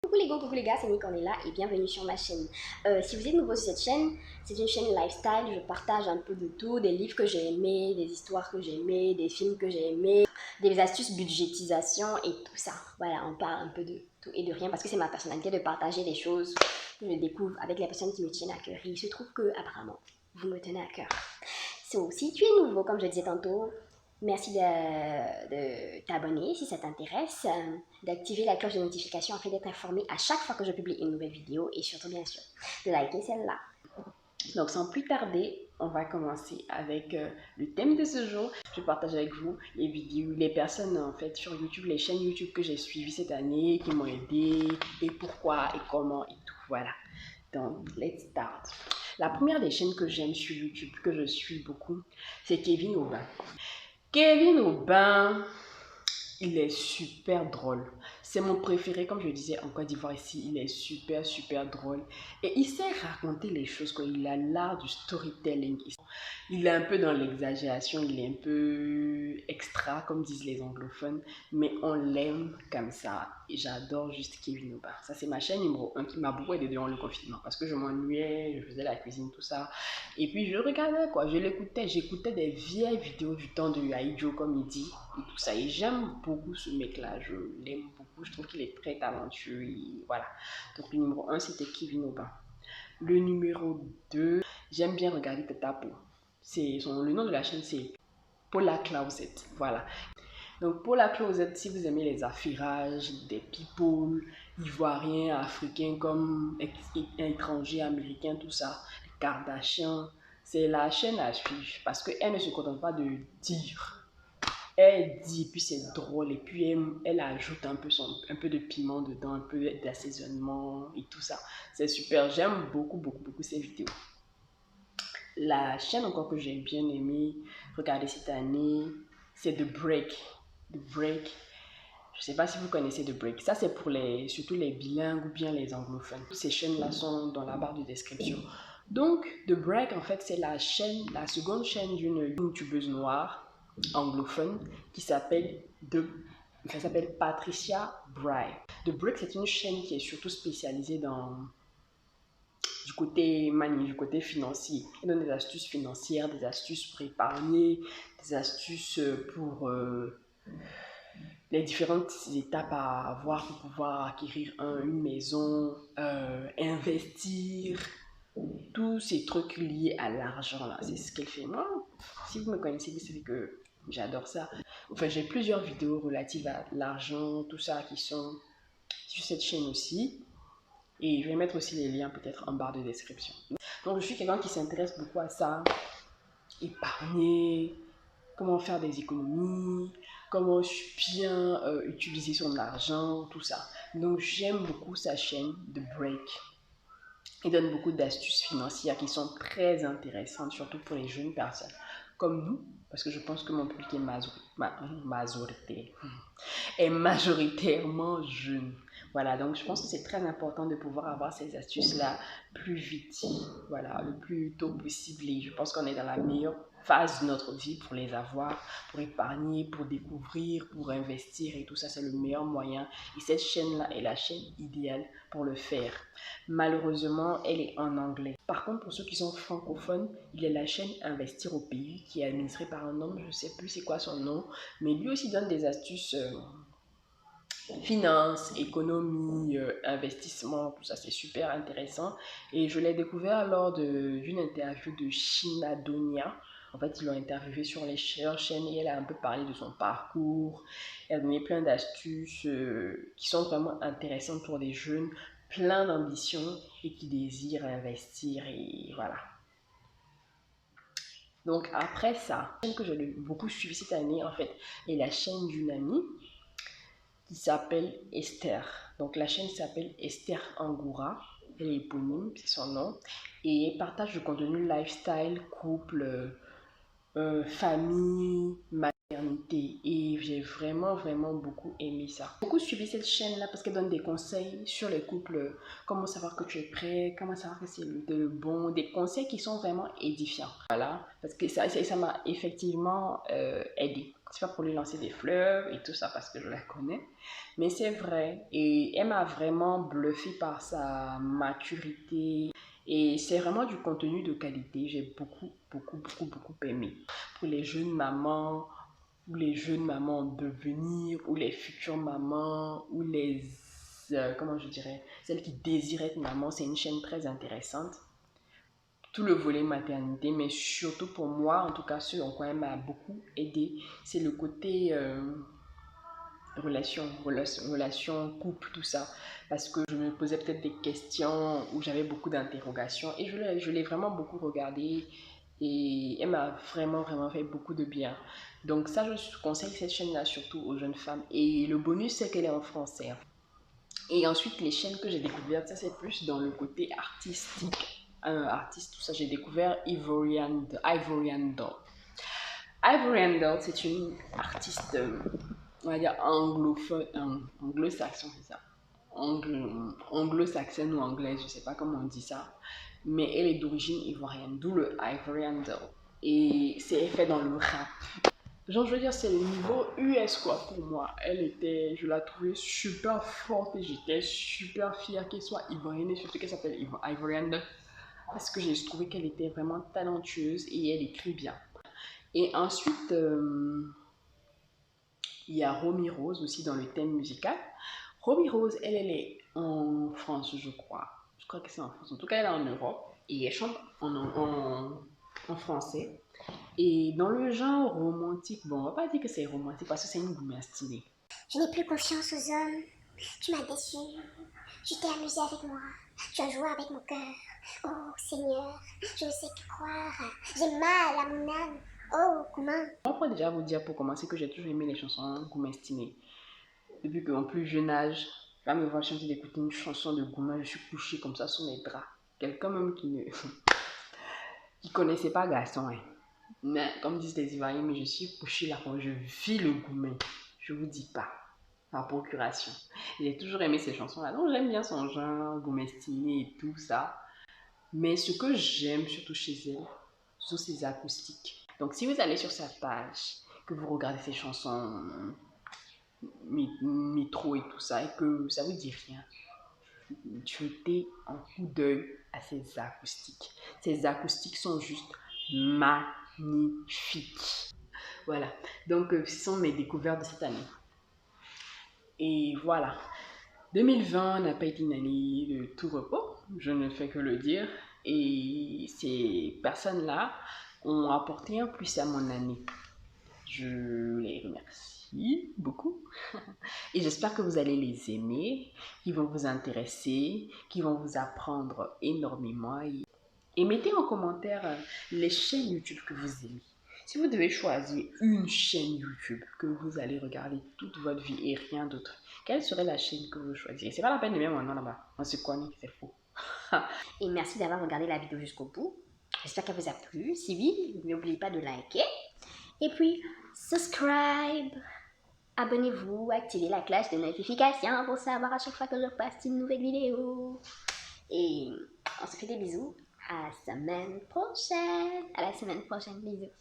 Coucou les gars, c'est Nicornella et bienvenue sur ma chaîne. Si vous êtes nouveau sur cette chaîne, c'est une chaîne lifestyle, je partage un peu de tout, des livres que j'ai aimés, des histoires que j'ai aimées, des films que j'ai aimés, des astuces budgétisation et tout ça. Voilà, on parle un peu de tout et de rien parce que c'est ma personnalité de partager des choses que je découvre avec les personnes qui me tiennent à cœur. Et il se trouve que apparemment, vous me tenez à cœur. So, si tu es nouveau, comme je disais tantôt, merci de t'abonner si ça t'intéresse, d'activer la cloche de notification afin d'être informé à chaque fois que je publie une nouvelle vidéo et surtout bien sûr de liker celle-là. Donc sans plus tarder, on va commencer avec le thème de ce jour. Je partage avec vous les vidéos, les personnes en fait sur YouTube, les chaînes YouTube que j'ai suivies cette année, qui m'ont aidé et pourquoi et comment et tout. Voilà. Donc let's start. La première des chaînes que j'aime sur YouTube, que je suis beaucoup, c'est Kevin Aubin. Kevin Aubin, il est super drôle. C'est mon préféré, comme je disais en Côte d'Ivoire ici. Il est super drôle. Et il sait raconter les choses, quoi. Il a l'art du storytelling. Il est un peu dans l'exagération, il est un peu extra, comme disent les anglophones, mais on l'aime comme ça. Et j'adore juste Kevin Aubin. Ça, c'est ma chaîne numéro 1 qui m'a beaucoup aidé durant le confinement parce que je m'ennuyais, je faisais la cuisine, tout ça. Et puis, je regardais, quoi. Je l'écoutais, j'écoutais des vieilles vidéos du temps de Aïdjo, comme il dit, et tout ça. Et j'aime beaucoup ce mec-là. Je l'aime beaucoup. Je trouve qu'il est très talentueux. Et voilà. Donc, le numéro 1, c'était Kevin Aubin. Le numéro 2, j'aime bien regarder Tatapo. Le nom de la chaîne, c'est Paula Closet. Voilà. Donc, Paula Closet, si vous aimez les affirages, des people, ivoiriens, africains, comme étrangers, américains, tout ça, les Kardashians, c'est la chaîne à suivre parce qu'elle ne se contente pas de dire. Elle dit, puis c'est drôle, et puis elle ajoute un peu de piment dedans, un peu d'assaisonnement et tout ça. C'est super, j'aime beaucoup ces vidéos. La chaîne encore que j'ai bien aimé regarder cette année, c'est The Break. The Break. Je ne sais pas si vous connaissez The Break. Ça, c'est pour surtout les bilingues ou bien les anglophones. Toutes ces chaînes-là sont dans la barre de description. Donc, The Break, en fait, c'est la seconde chaîne d'une youtubeuse noire anglophone qui s'appelle Patricia Bray. The Break, c'est une chaîne qui est surtout spécialisée du côté financier. Elle donne des astuces financières, des astuces pour épargner, des astuces pour les différentes étapes à avoir pour pouvoir acquérir une maison, investir, tous ces trucs liés à l'argent là. C'est ce qu'elle fait. Moi, si vous me connaissez, vous savez que j'adore ça. Enfin, j'ai plusieurs vidéos relatives à l'argent, tout ça qui sont sur cette chaîne aussi. Et je vais mettre aussi les liens peut-être en barre de description. Donc, je suis quelqu'un qui s'intéresse beaucoup à ça. Épargner, comment faire des économies, comment bien utiliser son argent, tout ça. Donc, j'aime beaucoup sa chaîne The Break. Il donne beaucoup d'astuces financières qui sont très intéressantes, surtout pour les jeunes personnes comme nous, parce que je pense que mon public est majoritairement jeune. Voilà, donc je pense que c'est très important de pouvoir avoir ces astuces-là plus vite, voilà, le plus tôt possible. Et je pense qu'on est dans la meilleure phase de notre vie pour les avoir, pour épargner, pour découvrir, pour investir et tout ça, c'est le meilleur moyen. Et cette chaîne-là est la chaîne idéale pour le faire. Malheureusement, elle est en anglais. Par contre, pour ceux qui sont francophones, il y a la chaîne Investir au pays qui est administrée par un homme, je ne sais plus c'est quoi son nom, mais lui aussi donne des astuces finance, économie, investissement, tout ça, c'est super intéressant. Et je l'ai découvert lors d'une interview de Shina Donia. En fait, ils l'ont interviewé sur leur chaîne et elle a un peu parlé de son parcours. Elle a donné plein d'astuces qui sont vraiment intéressantes pour des jeunes, plein d'ambition et qui désirent investir et voilà. Donc après ça, la chaîne que j'ai beaucoup suivi cette année en fait est la chaîne d'une amie qui s'appelle Esther. Donc la chaîne s'appelle Esther Angoura. Elle est éponyme, c'est son nom. Et elle partage du contenu lifestyle, couple, famille, Et j'ai vraiment beaucoup aimé ça. J'ai beaucoup suivi cette chaîne là parce qu'elle donne des conseils sur les couples, comment savoir que tu es prêt, comment savoir que c'est le bon, des conseils qui sont vraiment édifiants. Voilà, parce que ça m'a effectivement aidé. C'est pas pour lui lancer des fleurs et tout ça parce que je la connais, mais c'est vrai. Et elle m'a vraiment bluffé par sa maturité. Et c'est vraiment du contenu de qualité. J'ai beaucoup aimé. Pour les jeunes mamans, ou les jeunes mamans en devenir, ou les futures mamans, ou les, comment je dirais, celles qui désirent être maman, c'est une chaîne très intéressante. Tout le volet maternité, mais surtout pour moi, en tout cas, ce en quoi elle m'a beaucoup aidé, c'est le côté relation, couple, tout ça. Parce que je me posais peut-être des questions où j'avais beaucoup d'interrogations et je l'ai vraiment beaucoup regardé et elle m'a vraiment fait beaucoup de bien. Donc ça, je conseille cette chaîne-là surtout aux jeunes femmes. Et le bonus, c'est qu'elle est en français. Et ensuite, les chaînes que j'ai découvertes, ça c'est plus dans le côté artistique. Artiste, tout ça, j'ai découvert Ivory Handle. Ivory Handle, c'est une artiste, on va dire anglophone, anglo-saxon, c'est ça. Anglo-saxonne ou anglaise, je sais pas comment on dit ça. Mais elle est d'origine ivoirienne, d'où le Ivory Handle. Et c'est fait dans le rap. Genre, je veux dire, c'est le niveau US, quoi, pour moi. Je la trouvais super forte et j'étais super fière qu'elle soit ivoirienne et surtout qu'elle s'appelle Ivory Handle. Parce que j'ai trouvé qu'elle était vraiment talentueuse et elle écrit bien. Et ensuite, il y a Romy Rose aussi dans le thème musical. Romy Rose, elle est en France, je crois. Je crois que c'est en France. En tout cas, elle est en Europe. Et elle chante en français. Et dans le genre romantique, bon, on va pas dire que c'est romantique parce que c'est une goumia stylée. Je n'ai plus confiance aux hommes. Tu m'as déçu. Tu t'es amusé avec moi. Tu as joué avec mon cœur. Oh Seigneur, je ne sais plus croire. J'ai mal à mon âme. Oh, comment? On pourrait déjà vous dire pour commencer que j'ai toujours aimé les chansons goumestinées. Depuis que mon plus jeune âge, je vais me voir chanter d'écouter une chanson de gouma, je suis couchée comme ça sous mes draps. Quelqu'un même qui ne qui connaissait pas garçon, hein. Mais comme disent les Ivoiriens, mais je suis couchée là quand je vis le gourmet. Je vous dis pas. Par procuration. J'ai toujours aimé ces chansons-là. Donc j'aime bien son genre, goumestiné et tout ça. Mais ce que j'aime surtout chez elle, ce sont ses acoustiques. Donc si vous allez sur sa page, que vous regardez ses chansons métro et tout ça, et que ça vous dit rien, jetez un coup d'œil à ses acoustiques. Ses acoustiques sont juste magnifiques. Voilà, donc ce sont mes découvertes de cette année. Et voilà, 2020 n'a pas été une année de tout repos, je ne fais que le dire. Et ces personnes-là ont apporté un plus à mon année. Je les remercie beaucoup. Et j'espère que vous allez les aimer, qu'ils vont vous intéresser, qu'ils vont vous apprendre énormément. Et mettez en commentaire les chaînes YouTube que vous aimez. Si vous devez choisir une chaîne YouTube que vous allez regarder toute votre vie et rien d'autre, quelle serait la chaîne que vous choisirez? C'est pas la peine de mettre mon nom là-bas. On se connaît, c'est faux. Et merci d'avoir regardé la vidéo jusqu'au bout. J'espère qu'elle vous a plu. Si oui, n'oubliez pas de liker. Et puis, subscribe. Abonnez-vous, activez la cloche de notification pour savoir à chaque fois que je poste une nouvelle vidéo. Et on se fait des bisous. À la semaine prochaine. Bisous.